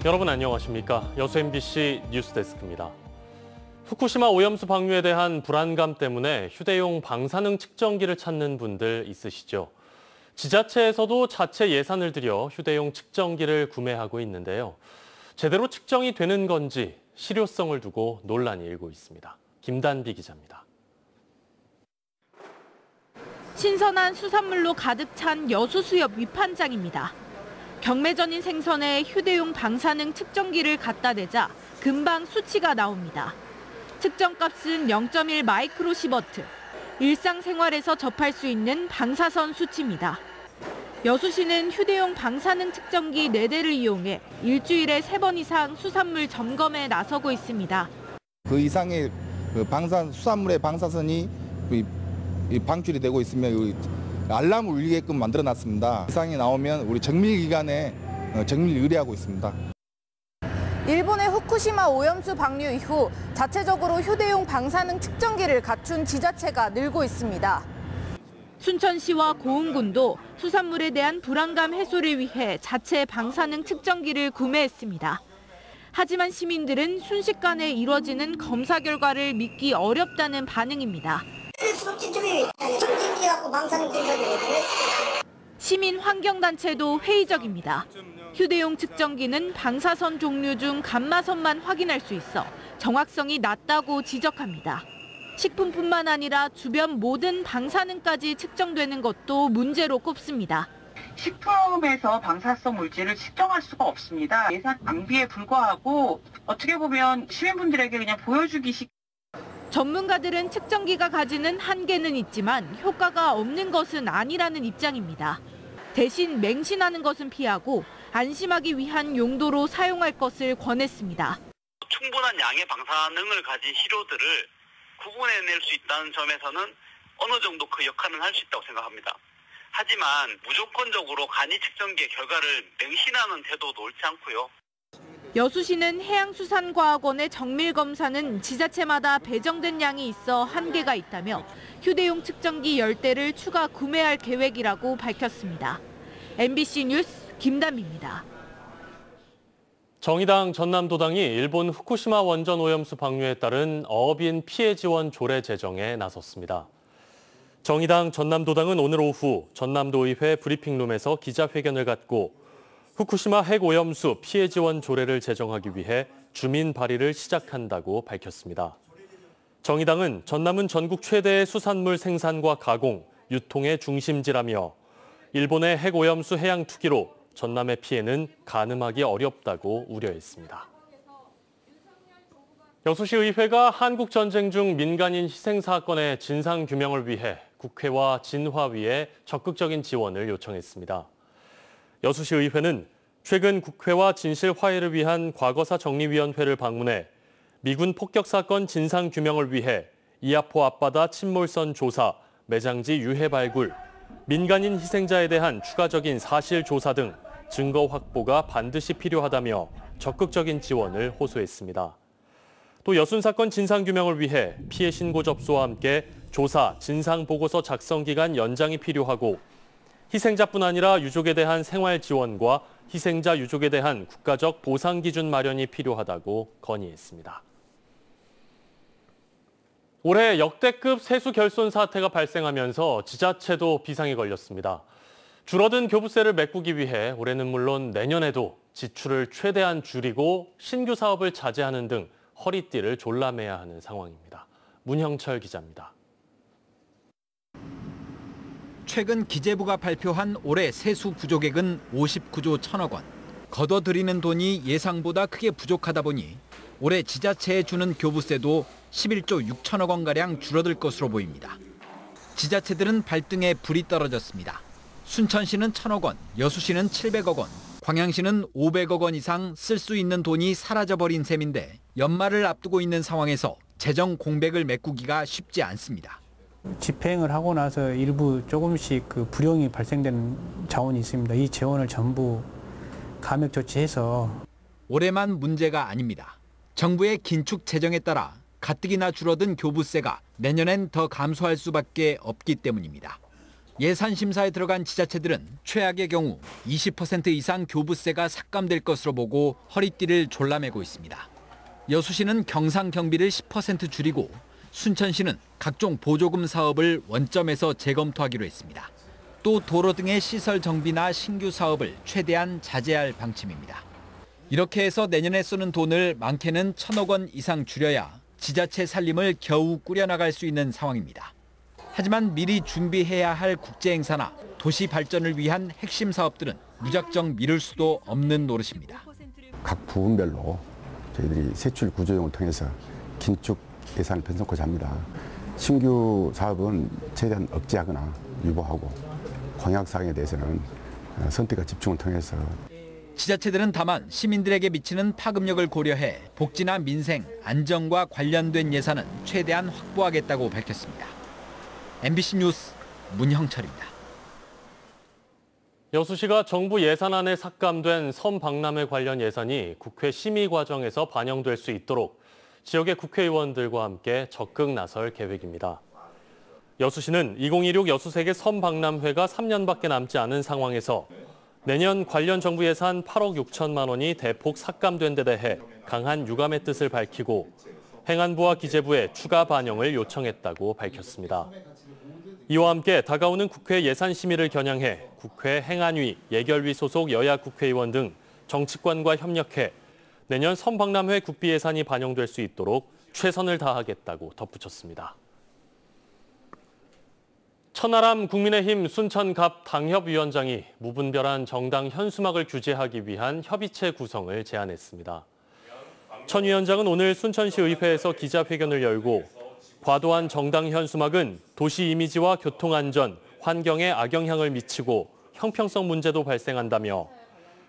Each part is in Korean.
여러분 안녕하십니까? 여수 MBC 뉴스데스크입니다. 후쿠시마 오염수 방류에 대한 불안감 때문에 휴대용 방사능 측정기를 찾는 분들 있으시죠? 지자체에서도 자체 예산을 들여 휴대용 측정기를 구매하고 있는데요. 제대로 측정이 되는 건지 실효성을 두고 논란이 일고 있습니다. 김단비 기자입니다. 신선한 수산물로 가득 찬 여수수협 위판장입니다. 경매전인 생선에 휴대용 방사능 측정기를 갖다 대자 금방 수치가 나옵니다. 측정값은 0.1 마이크로시버트, 일상생활에서 접할 수 있는 방사선 수치입니다. 여수시는 휴대용 방사능 측정기 4대를 이용해 일주일에 3번 이상 수산물 점검에 나서고 있습니다. 그 이상의 수산물의 방사선이 방출이 되고 있으면 알람을 울리게끔 만들어놨습니다. 이상이 나오면 우리 정밀기관에 정밀 의뢰하고 있습니다. 일본의 후쿠시마 오염수 방류 이후 자체적으로 휴대용 방사능 측정기를 갖춘 지자체가 늘고 있습니다. 순천시와 고흥군도 수산물에 대한 불안감 해소를 위해 자체 방사능 측정기를 구매했습니다. 하지만 시민들은 순식간에 이뤄지는 검사 결과를 믿기 어렵다는 반응입니다. 시민 환경단체도 회의적입니다. 휴대용 측정기는 방사선 종류 중 감마선만 확인할 수 있어 정확성이 낮다고 지적합니다. 식품뿐만 아니라 주변 모든 방사능까지 측정되는 것도 문제로 꼽습니다. 식품에서 방사성 물질을 측정할 수가 없습니다. 예산 낭비에 불과하고 어떻게 보면 시민분들에게 그냥 보여주기식. 전문가들은 측정기가 가지는 한계는 있지만 효과가 없는 것은 아니라는 입장입니다. 대신 맹신하는 것은 피하고 안심하기 위한 용도로 사용할 것을 권했습니다. 충분한 양의 방사능을 가진 시료들을 구분해낼 수 있다는 점에서는 어느 정도 그 역할은 할 수 있다고 생각합니다. 하지만 무조건적으로 간이 측정기의 결과를 맹신하는 태도도 옳지 않고요. 여수시는 해양수산과학원의 정밀검사는 지자체마다 배정된 양이 있어 한계가 있다며 휴대용 측정기 10대를 추가 구매할 계획이라고 밝혔습니다. MBC 뉴스 김단비입니다. 정의당 전남도당이 일본 후쿠시마 원전 오염수 방류에 따른 어업인 피해 지원 조례 제정에 나섰습니다. 정의당 전남도당은 오늘 오후 전남도의회 브리핑룸에서 기자회견을 갖고 후쿠시마 핵오염수 피해 지원 조례를 제정하기 위해 주민 발의를 시작한다고 밝혔습니다. 정의당은 전남은 전국 최대의 수산물 생산과 가공, 유통의 중심지라며 일본의 핵오염수 해양 투기로 전남의 피해는 가늠하기 어렵다고 우려했습니다. 여수시 의회가 한국전쟁 중 민간인 희생 사건의 진상규명을 위해 국회와 진화위에 적극적인 지원을 요청했습니다. 여수시 의회는 최근 국회와 진실 화해를 위한 과거사 정리위원회를 방문해 미군 폭격 사건 진상규명을 위해 이하포 앞바다 침몰선 조사, 매장지 유해 발굴, 민간인 희생자에 대한 추가적인 사실 조사 등 증거 확보가 반드시 필요하다며 적극적인 지원을 호소했습니다. 또 여순 사건 진상규명을 위해 피해 신고 접수와 함께 조사, 진상보고서 작성 기간 연장이 필요하고 희생자뿐 아니라 유족에 대한 생활 지원과 희생자 유족에 대한 국가적 보상 기준 마련이 필요하다고 건의했습니다. 올해 역대급 세수 결손 사태가 발생하면서 지자체도 비상에 걸렸습니다. 줄어든 교부세를 메꾸기 위해 올해는 물론 내년에도 지출을 최대한 줄이고 신규 사업을 자제하는 등 허리띠를 졸라매야 하는 상황입니다. 문형철 기자입니다. 최근 기재부가 발표한 올해 세수 구조액은 59조 1천억 원. 걷어들이는 돈이 예상보다 크게 부족하다 보니 올해 지자체에 주는 교부세도 11조 6천억 원가량 줄어들 것으로 보입니다. 지자체들은 발등에 불이 떨어졌습니다. 순천시는 1천억 원, 여수시는 700억 원, 광양시는 500억 원 이상 쓸 수 있는 돈이 사라져버린 셈인데 연말을 앞두고 있는 상황에서 재정 공백을 메꾸기가 쉽지 않습니다. 집행을 하고 나서 일부 조금씩 불용이 발생되는 자원이 있습니다. 이 재원을 전부 감액 조치해서. 올해만 문제가 아닙니다. 정부의 긴축 재정에 따라 가뜩이나 줄어든 교부세가 내년엔 더 감소할 수밖에 없기 때문입니다. 예산 심사에 들어간 지자체들은 최악의 경우 20% 이상 교부세가 삭감될 것으로 보고 허리띠를 졸라매고 있습니다. 여수시는 경상 경비를 10% 줄이고 순천시는 각종 보조금 사업을 원점에서 재검토하기로 했습니다. 또 도로 등의 시설 정비나 신규 사업을 최대한 자제할 방침입니다. 이렇게 해서 내년에 쓰는 돈을 많게는 1,000억 원 이상 줄여야 지자체 살림을 겨우 꾸려나갈 수 있는 상황입니다. 하지만 미리 준비해야 할 국제행사나 도시 발전을 위한 핵심 사업들은 무작정 미룰 수도 없는 노릇입니다. 각 부분별로 저희들이 세출 구조용을 통해서 긴축 예산을 편성하고자 합니다. 신규 사업은 최대한 억제하거나 유보하고 공약 사항에 대해서는 선택과 집중을 통해서 지자체들은 다만 시민들에게 미치는 파급력을 고려해 복지나 민생, 안정과 관련된 예산은 최대한 확보하겠다고 밝혔습니다. MBC 뉴스 문형철입니다. 여수시가 정부 예산안에 삭감된 섬박람회 관련 예산이 국회 심의 과정에서 반영될 수 있도록 지역의 국회의원들과 함께 적극 나설 계획입니다. 여수시는 2016 여수세계 섬박람회가 3년밖에 남지 않은 상황에서 내년 관련 정부 예산 8억 6천만 원이 대폭 삭감된 데 대해 강한 유감의 뜻을 밝히고 행안부와 기재부에 추가 반영을 요청했다고 밝혔습니다. 이와 함께 다가오는 국회 예산 심의를 겨냥해 국회 행안위, 예결위 소속 여야 국회의원 등 정치권과 협력해 내년 섬박람회 국비 예산이 반영될 수 있도록 최선을 다하겠다고 덧붙였습니다. 천하람 국민의힘 순천갑 당협위원장이 무분별한 정당 현수막을 규제하기 위한 협의체 구성을 제안했습니다. 천 위원장은 오늘 순천시 의회에서 기자회견을 열고 과도한 정당 현수막은 도시 이미지와 교통안전, 환경에 악영향을 미치고 형평성 문제도 발생한다며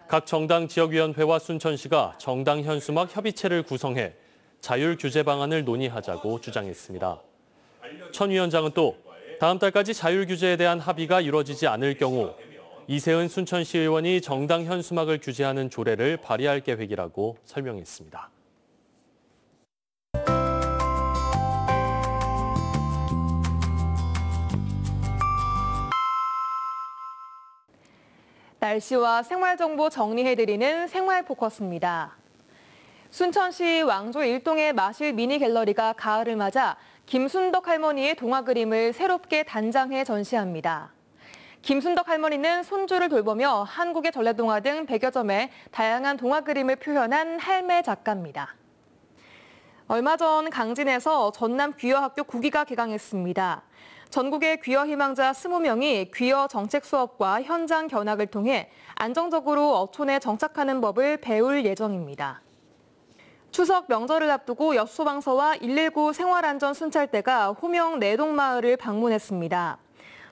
각 정당 지역위원회와 순천시가 정당 현수막 협의체를 구성해 자율 규제 방안을 논의하자고 주장했습니다. 천 위원장은 또 다음 달까지 자율 규제에 대한 합의가 이루어지지 않을 경우 이세은 순천시 의원이 정당 현수막을 규제하는 조례를 발의할 계획이라고 설명했습니다. 날씨와 생활정보 정리해드리는 생활포커스입니다. 순천시 왕조 1동의 마실 미니갤러리가 가을을 맞아 김순덕 할머니의 동화 그림을 새롭게 단장해 전시합니다. 김순덕 할머니는 손주를 돌보며 한국의 전래동화 등 100여 점의 다양한 동화 그림을 표현한 할매 작가입니다. 얼마 전 강진에서 전남 귀여학교 9기가 개강했습니다. 전국의 귀여 희망자 20명이 귀여 정책 수업과 현장 견학을 통해 안정적으로 어촌에 정착하는 법을 배울 예정입니다. 추석 명절을 앞두고 여수소방서와 119 생활안전 순찰대가 호명 내동마을을 방문했습니다.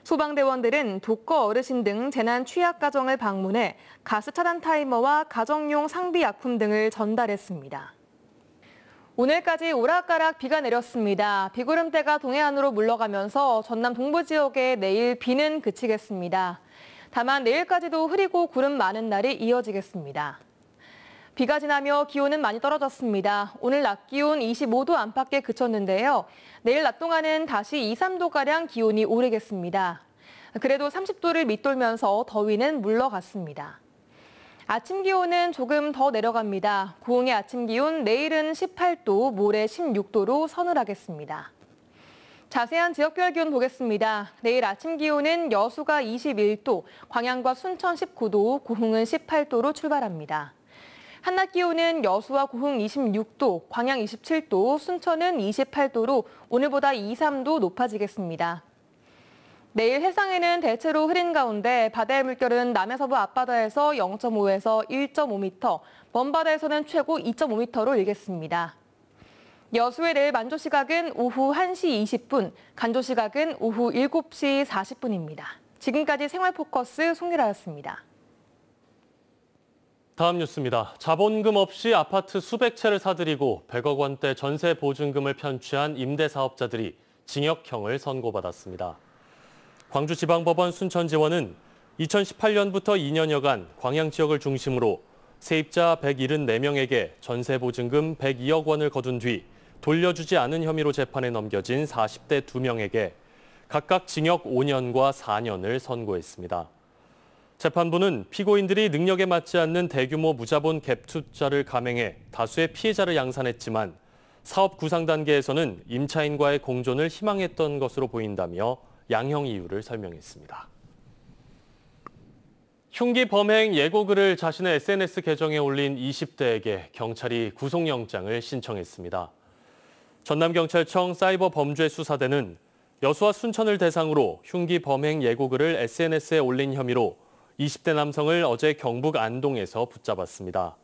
소방대원들은 독거 어르신 등 재난 취약 가정을 방문해 가스 차단 타이머와 가정용 상비 약품 등을 전달했습니다. 오늘까지 오락가락 비가 내렸습니다. 비구름대가 동해안으로 물러가면서 전남 동부 지역에 내일 비는 그치겠습니다. 다만 내일까지도 흐리고 구름 많은 날이 이어지겠습니다. 비가 지나며 기온은 많이 떨어졌습니다. 오늘 낮 기온 25도 안팎에 그쳤는데요. 내일 낮 동안은 다시 2, 3도가량 기온이 오르겠습니다. 그래도 30도를 밑돌면서 더위는 물러갔습니다. 아침 기온은 조금 더 내려갑니다. 고흥의 아침 기온 내일은 18도, 모레 16도로 서늘하겠습니다. 자세한 지역별 기온 보겠습니다. 내일 아침 기온은 여수가 21도, 광양과 순천 19도, 고흥은 18도로 출발합니다. 한낮 기온은 여수와 고흥 26도, 광양 27도, 순천은 28도로 오늘보다 2, 3도 높아지겠습니다. 내일 해상에는 대체로 흐린 가운데 바다의 물결은 남해서부 앞바다에서 0.5에서 1.5m, 먼바다에서는 최고 2.5m로 일겠습니다. 여수의 내일 만조 시각은 오후 1시 20분, 간조 시각은 오후 7시 40분입니다. 지금까지 생활포커스 송유라였습니다. 다음 뉴스입니다. 자본금 없이 아파트 수백 채를 사들이고 100억 원대 전세 보증금을 편취한 임대사업자들이 징역형을 선고받았습니다. 광주지방법원 순천지원은 2018년부터 2년여간 광양 지역을 중심으로 세입자 174명에게 전세 보증금 102억 원을 거둔 뒤 돌려주지 않은 혐의로 재판에 넘겨진 40대 2명에게 각각 징역 5년과 4년을 선고했습니다. 재판부는 피고인들이 능력에 맞지 않는 대규모 무자본 갭 투자를 감행해 다수의 피해자를 양산했지만 사업 구상 단계에서는 임차인과의 공존을 희망했던 것으로 보인다며 양형 이유를 설명했습니다. 흉기 범행 예고글을 자신의 SNS 계정에 올린 20대에게 경찰이 구속영장을 신청했습니다. 전남경찰청 사이버범죄수사대는 여수와 순천을 대상으로 흉기 범행 예고글을 SNS에 올린 혐의로 20대 남성을 어제 경북 안동에서 붙잡았습니다.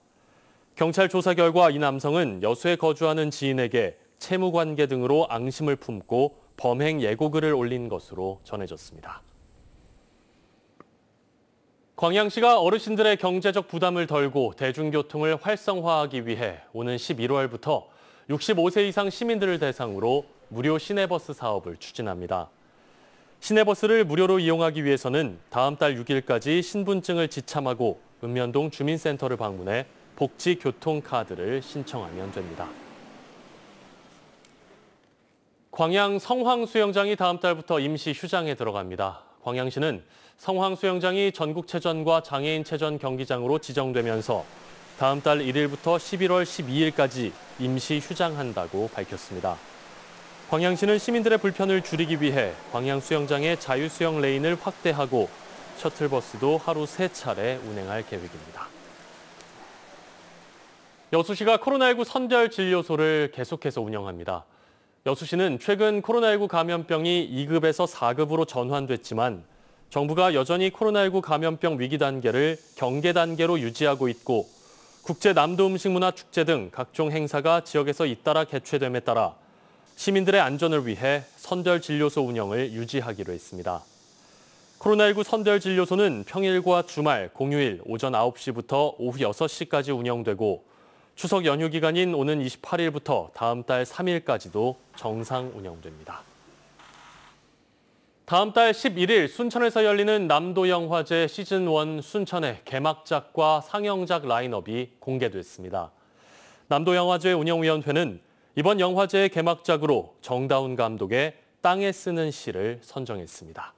경찰 조사 결과 이 남성은 여수에 거주하는 지인에게 채무관계 등으로 앙심을 품고 범행 예고글을 올린 것으로 전해졌습니다. 광양시가 어르신들의 경제적 부담을 덜고 대중교통을 활성화하기 위해 오는 11월부터 65세 이상 시민들을 대상으로 무료 시내버스 사업을 추진합니다. 시내버스를 무료로 이용하기 위해서는 다음 달 6일까지 신분증을 지참하고 읍면동 주민센터를 방문해 복지교통카드를 신청하면 됩니다. 광양 성황수영장이 다음 달부터 임시 휴장에 들어갑니다. 광양시는 성황수영장이 전국체전과 장애인체전 경기장으로 지정되면서 다음 달 1일부터 11월 12일까지 임시 휴장한다고 밝혔습니다. 광양시는 시민들의 불편을 줄이기 위해 광양수영장의 자유수영 레인을 확대하고 셔틀버스도 하루 3차례 운행할 계획입니다. 여수시가 코로나19 선별진료소를 계속해서 운영합니다. 여수시는 최근 코로나19 감염병이 2급에서 4급으로 전환됐지만 정부가 여전히 코로나19 감염병 위기 단계를 경계 단계로 유지하고 있고 국제 남도 음식문화 축제 등 각종 행사가 지역에서 잇따라 개최됨에 따라 시민들의 안전을 위해 선별진료소 운영을 유지하기로 했습니다. 코로나19 선별진료소는 평일과 주말, 공휴일 오전 9시부터 오후 6시까지 운영되고 추석 연휴 기간인 오는 28일부터 다음 달 3일까지도 정상 운영됩니다. 다음 달 11일 순천에서 열리는 남도영화제 시즌1 순천의 개막작과 상영작 라인업이 공개됐습니다. 남도영화제 운영위원회는 이번 영화제의 개막작으로 정다운 감독의 땅에 쓰는 시를 선정했습니다.